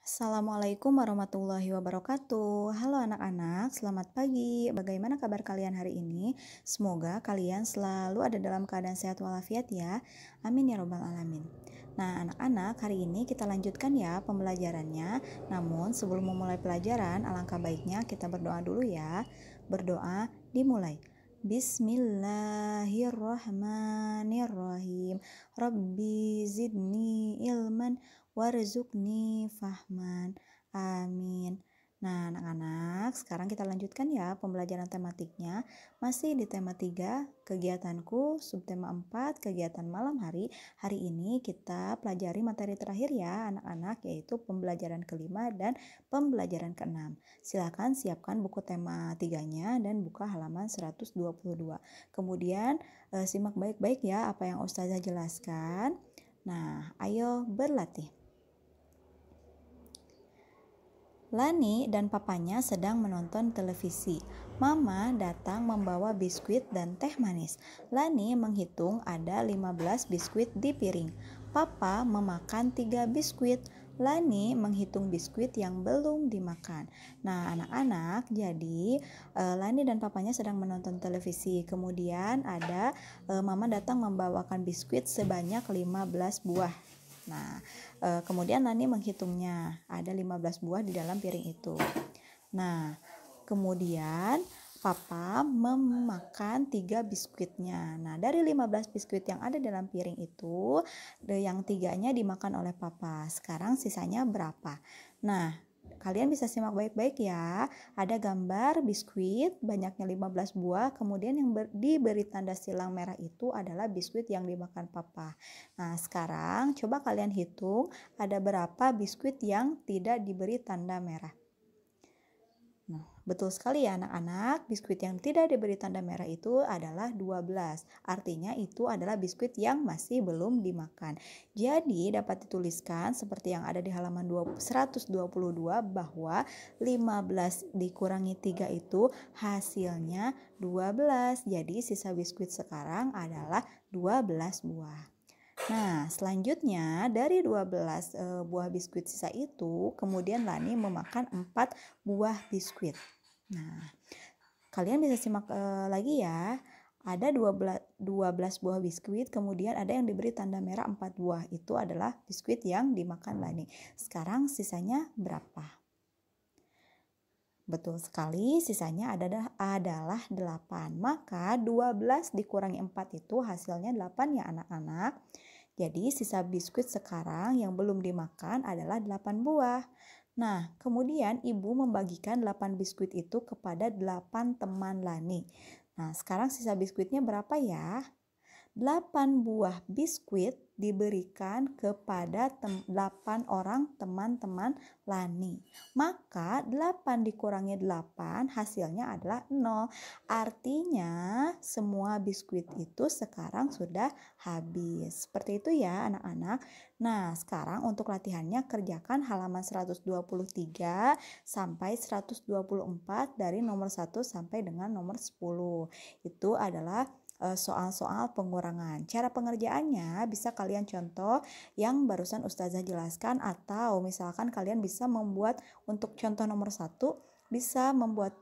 Assalamualaikum warahmatullahi wabarakatuh. Halo anak-anak, selamat pagi. Bagaimana kabar kalian hari ini? Semoga kalian selalu ada dalam keadaan sehat walafiat ya. Amin ya robbal alamin. Nah, anak-anak, hari ini kita lanjutkan ya pembelajarannya. Namun, sebelum memulai pelajaran, alangkah baiknya kita berdoa dulu ya. Berdoa dimulai. Bismillahirrahmanirrahim. Rabbi zidni ilman warzuqni fahman. Amin. Nah, anak-anak, sekarang kita lanjutkan ya pembelajaran tematiknya. Masih di tema 3, kegiatanku, subtema 4, kegiatan malam hari. Hari ini kita pelajari materi terakhir ya, anak-anak, yaitu pembelajaran kelima dan pembelajaran keenam. Silakan siapkan buku tema 3-nya dan buka halaman 122. Kemudian simak baik-baik ya apa yang Ustazah jelaskan. Nah, ayo berlatih. Lani dan papanya sedang menonton televisi. Mama datang membawa biskuit dan teh manis. Lani menghitung ada 15 biskuit di piring. Papa memakan 3 biskuit. Lani menghitung biskuit yang belum dimakan. Nah, anak-anak, jadi Lani dan papanya sedang menonton televisi. Kemudian ada Mama datang membawakan biskuit sebanyak 15 buah. Nah, kemudian Lani menghitungnya, ada 15 buah di dalam piring itu. Nah, kemudian Papa memakan 3 biskuitnya. Nah, dari 15 biskuit yang ada dalam piring itu, yang 3-nya dimakan oleh Papa. Sekarang sisanya berapa? Nah, kalian bisa simak baik-baik ya. Ada gambar biskuit banyaknya 15 buah, kemudian yang diberi tanda silang merah itu adalah biskuit yang dimakan Papa. Nah, sekarang coba kalian hitung ada berapa biskuit yang tidak diberi tanda merah. Nah, betul sekali ya anak-anak, biskuit yang tidak diberi tanda merah itu adalah 12. Artinya itu adalah biskuit yang masih belum dimakan. Jadi dapat dituliskan seperti yang ada di halaman 122 bahwa 15 dikurangi 3 itu hasilnya 12. Jadi sisa biskuit sekarang adalah 12 buah. Nah, selanjutnya dari 12 buah biskuit sisa itu, kemudian Lani memakan 4 buah biskuit. Nah, kalian bisa simak lagi ya. Ada 12 buah biskuit, kemudian ada yang diberi tanda merah 4 buah. Itu adalah biskuit yang dimakan Lani. Sekarang sisanya berapa? Betul sekali, sisanya adalah 8. Maka 12 dikurangi 4 itu hasilnya 8 ya anak-anak. Jadi sisa biskuit sekarang yang belum dimakan adalah 8 buah. Nah, kemudian ibu membagikan 8 biskuit itu kepada 8 teman Lani. Nah, sekarang sisa biskuitnya berapa ya? 8 buah biskuit diberikan kepada 8 orang teman-teman Lani. Maka 8 dikurangi 8 hasilnya adalah 0. Artinya semua biskuit itu sekarang sudah habis. Seperti itu ya anak-anak. Nah, sekarang untuk latihannya kerjakan halaman 123 sampai 124 dari nomor 1 sampai dengan nomor 10. Itu adalah soal-soal pengurangan. Cara pengerjaannya bisa kalian contoh yang barusan Ustazah jelaskan, atau misalkan kalian bisa membuat untuk contoh nomor 1 bisa membuat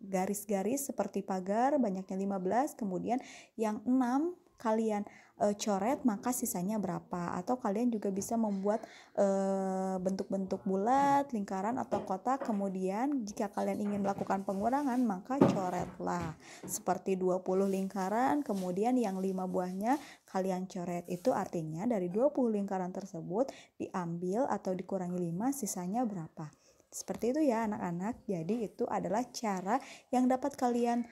garis-garis seperti pagar banyaknya 15, kemudian yang 6 kalian coret maka sisanya berapa, atau kalian juga bisa membuat bentuk-bentuk bulat, lingkaran atau kotak, kemudian jika kalian ingin melakukan pengurangan maka coretlah seperti 20 lingkaran, kemudian yang 5 buahnya kalian coret. Itu artinya dari 20 lingkaran tersebut diambil atau dikurangi 5, sisanya berapa. Seperti itu ya anak-anak. Jadi itu adalah cara yang dapat kalian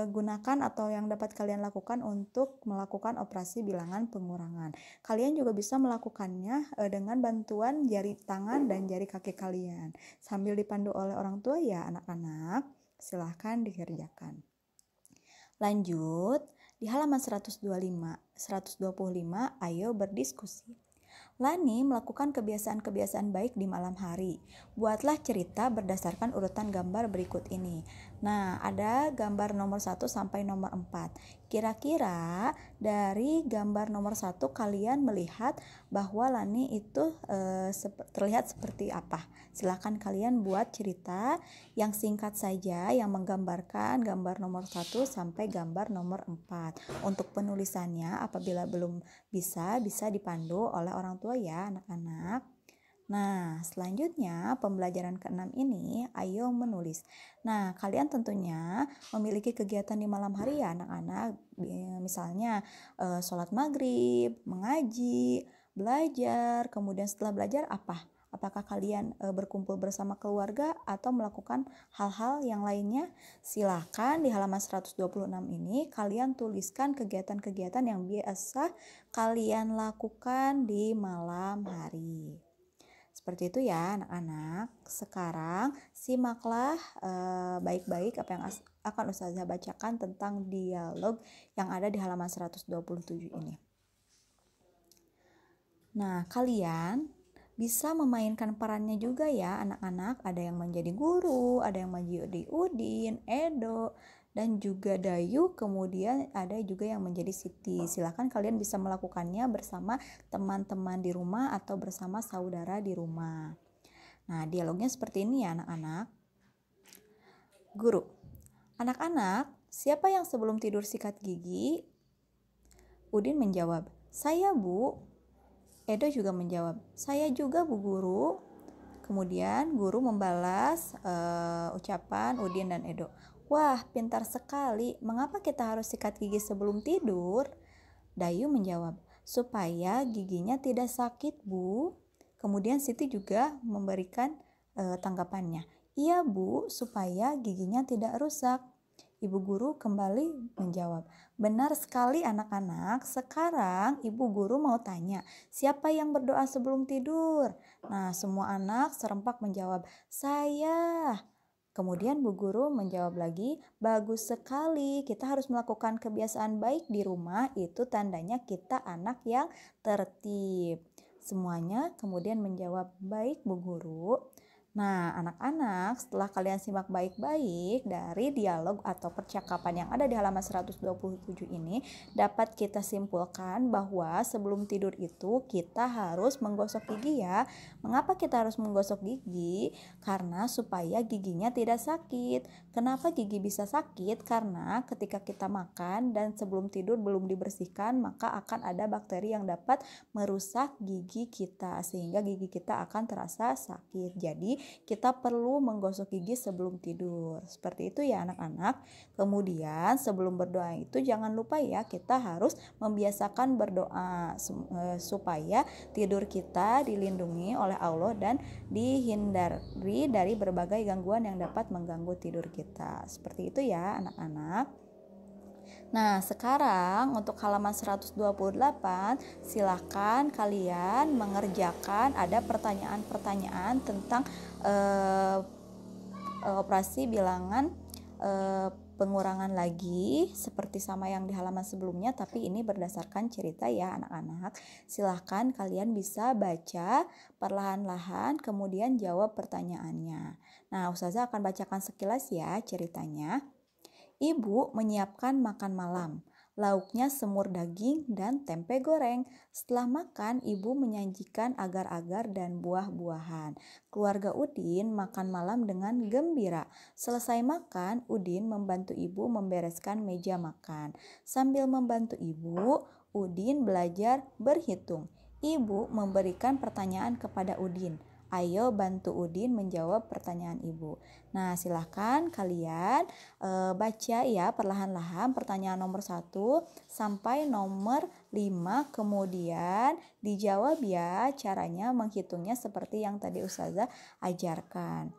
gunakan atau yang dapat kalian lakukan untuk melakukan operasi bilangan pengurangan. Kalian juga bisa melakukannya dengan bantuan jari tangan dan jari kaki kalian sambil dipandu oleh orang tua ya anak-anak. Silahkan dikerjakan. Lanjut, di halaman 125, ayo berdiskusi. Lani melakukan kebiasaan-kebiasaan baik di malam hari. Buatlah cerita berdasarkan urutan gambar berikut ini. Nah, ada gambar nomor 1 sampai nomor 4. Kira-kira dari gambar nomor 1 kalian melihat bahwa Lani itu terlihat seperti apa? Silakan kalian buat cerita yang singkat saja yang menggambarkan gambar nomor 1 sampai gambar nomor 4. Untuk penulisannya apabila belum bisa dipandu oleh orang tua ya anak-anak. Nah, selanjutnya pembelajaran ke-6 ini, ayo menulis. Nah, kalian tentunya memiliki kegiatan di malam hari ya anak-anak. Misalnya sholat maghrib, mengaji, belajar, kemudian setelah belajar apa? Apakah kalian berkumpul bersama keluarga atau melakukan hal-hal yang lainnya? Silakan di halaman 126 ini kalian tuliskan kegiatan-kegiatan yang biasa kalian lakukan di malam hari. Seperti itu ya anak-anak. Sekarang simaklah baik-baik apa yang akan Ustazah bacakan tentang dialog yang ada di halaman 127 ini. Nah, kalian bisa memainkan perannya juga ya anak-anak. Ada yang menjadi guru, ada yang menjadi Udin, Edo, dan juga Dayu, kemudian ada juga yang menjadi Siti. Silakan kalian bisa melakukannya bersama teman-teman di rumah atau bersama saudara di rumah. Nah, dialognya seperti ini ya anak-anak. Guru, anak-anak, siapa yang sebelum tidur sikat gigi? Udin menjawab, saya Bu. Edo juga menjawab, saya juga Bu Guru. Kemudian guru membalas ucapan Udin dan Edo. Wah, pintar sekali. Mengapa kita harus sikat gigi sebelum tidur? Dayu menjawab, supaya giginya tidak sakit, Bu. Kemudian Siti juga memberikan tanggapannya. Iya, Bu, supaya giginya tidak rusak. Ibu guru kembali menjawab, benar sekali anak-anak. Sekarang ibu guru mau tanya, siapa yang berdoa sebelum tidur? Nah, semua anak serempak menjawab, saya. Kemudian Bu Guru menjawab lagi, bagus sekali, kita harus melakukan kebiasaan baik di rumah, itu tandanya kita anak yang tertib. Semuanya kemudian menjawab, baik Bu Guru. Nah, anak-anak, setelah kalian simak baik-baik dari dialog atau percakapan yang ada di halaman 127 ini, dapat kita simpulkan bahwa sebelum tidur itu kita harus menggosok gigi ya. Mengapa kita harus menggosok gigi? Karena supaya giginya tidak sakit. Kenapa gigi bisa sakit? Karena ketika kita makan dan sebelum tidur belum dibersihkan, maka akan ada bakteri yang dapat merusak gigi kita sehingga gigi kita akan terasa sakit. Jadi kita perlu menggosok gigi sebelum tidur. Seperti itu ya anak-anak. Kemudian sebelum berdoa itu jangan lupa ya, kita harus membiasakan berdoa supaya tidur kita dilindungi oleh Allah dan dihindari dari berbagai gangguan yang dapat mengganggu tidur kita. Seperti itu ya anak-anak. Nah, sekarang untuk halaman 128 silakan kalian mengerjakan, ada pertanyaan-pertanyaan tentang operasi bilangan pengurangan lagi seperti sama yang di halaman sebelumnya, tapi ini berdasarkan cerita ya anak-anak. Silahkan kalian bisa baca perlahan-lahan kemudian jawab pertanyaannya. Nah, Ustazah akan bacakan sekilas ya ceritanya. Ibu menyiapkan makan malam. Lauknya semur daging dan tempe goreng. Setelah makan, ibu menyajikan agar-agar dan buah-buahan. Keluarga Udin makan malam dengan gembira. Selesai makan, Udin membantu ibu membereskan meja makan. Sambil membantu ibu, Udin belajar berhitung. Ibu memberikan pertanyaan kepada Udin. Ayo bantu Udin menjawab pertanyaan ibu. Nah, silahkan kalian baca ya perlahan-lahan pertanyaan nomor 1 sampai nomor 5. Kemudian dijawab ya, caranya menghitungnya seperti yang tadi Ustazah ajarkan.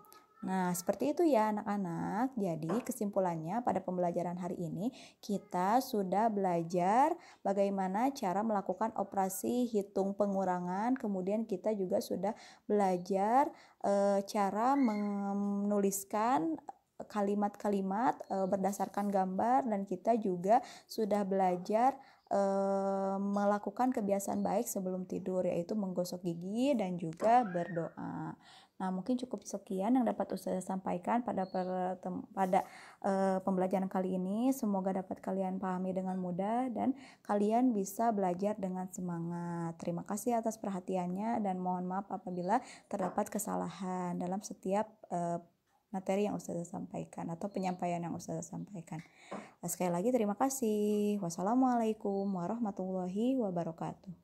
Nah, seperti itu ya anak-anak. Jadi kesimpulannya pada pembelajaran hari ini kita sudah belajar bagaimana cara melakukan operasi hitung pengurangan. Kemudian kita juga sudah belajar cara menuliskan kalimat-kalimat berdasarkan gambar, dan kita juga sudah belajar melakukan kebiasaan baik sebelum tidur, yaitu menggosok gigi dan juga berdoa. Nah, mungkin cukup sekian yang dapat Ustazah sampaikan pada pembelajaran kali ini. Semoga dapat kalian pahami dengan mudah dan kalian bisa belajar dengan semangat. Terima kasih atas perhatiannya dan mohon maaf apabila terdapat kesalahan dalam setiap materi yang Ustazah sampaikan atau penyampaian yang Ustazah sampaikan. Sekali lagi terima kasih. Wassalamualaikum warahmatullahi wabarakatuh.